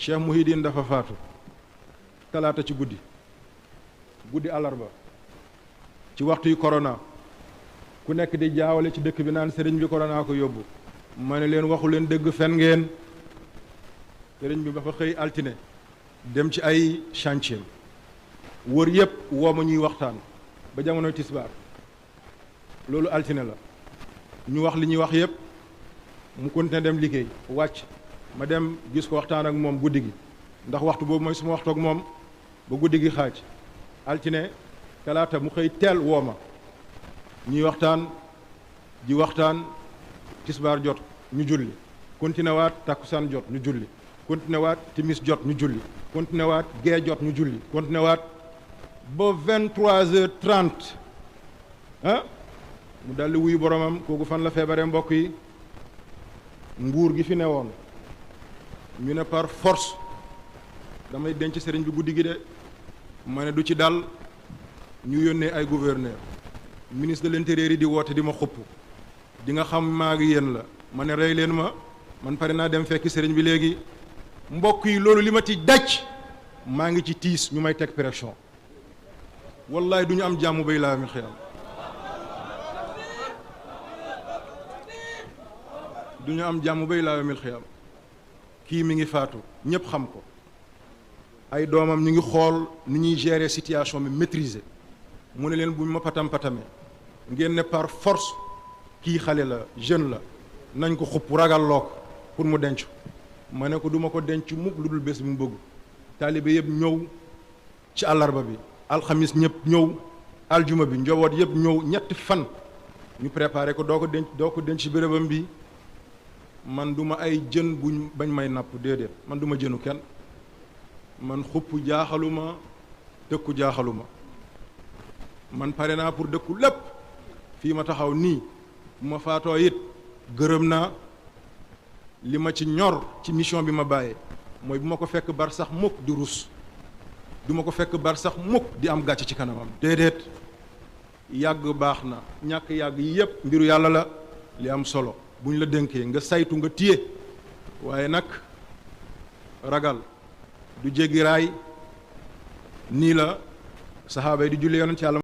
Cheikh Mouhidine dafa faatu talaata ci guddi àllarba ci waxtu yi corona ku nekk di jaawale ci dëkk bi naan sëriñ bi corona ko yóbbu ma ne leen waxu leen dëgg fen ngeen. sëriñ bi dafa xëy altine dem ci ay chantier wër yëpp woo ma ñuy waxtaan ba jamonoy tisbaar loolu altine la ñu wax li ñuy wax yëpp mu continué dem liggéey wàcc ma dem gis ko waxtaan ak moom guddi gi ndax waxtu boobu mooy suma waxtu ak moom ba guddi gi xaaj altine talaata mu xëy teel woo ma ñuy waxtaan di waxtaan tisbaar jot ñu julli continué waat takkusaan jot ñu julli continué waat timis jot ñu julli continué waat gee jot ñu julli continué waat ba 23h30 ah mu daldi wuyu boromam kooku fan la feebaree mbokk yi nguur gi fi newoon ñu ne par force damay denc sëriñ bi guddi gi de ma ne du ci dal ñu yónnee ay gouverneur ministre de l'intérieur yi di woote di ma xupp di nga xam maa ngi yéen la ma ne rey leen ma man pare naa dem fekki sëriñ bi léegi mbokk yi loolu li ma ci daj maa ngi ci tiis ñu may teg pression wallahi du ñu am jàmm bay laa mi xiyam du ñu am jàmm bay laa mi xiyam kii mi ngi faatu ñépp xam ko ay doomam ñu ngi xool ni ñuy gérer situation bi maîtriser mu ne leen bu ñu ma patam-patame ngeen ne par force kii xale la jeune la nañ ko xupp ragal loo ko pour mu denc ma ne ko duma ko denc mukk lu dul bés bi mu bëgg taalibe yëpp ñëw ci àllarba bi alxamis ñëpp ñëw aljuma bi njaboot yëpp ñëw ñetti fan ñu préparé ko doo ko denc ci bérébam bi man duma ay jën buñ bañ may napp déedéet man duma jënu kenn man xupp jaaxaluma dëkku jaaxaluma man pare naa pour dëkku lépp fii ma taxaw nii bu ma faatoo it gërëm naa li ma ci ñor ci mission bi ma bàyyee mooy bu ma ko fekk bar sax mukk di rus du ma ko fekk bar sax mukk di am gàcc ci kanamam déedéet yàgg baax na ñàkk yàgg yi yépp mbiru yàlla la li am solo bu ñu la dénkee nga saytu nga téye waaye nag ragal du jéggi raay nii la saxaaba yi di julli yonent Yàlla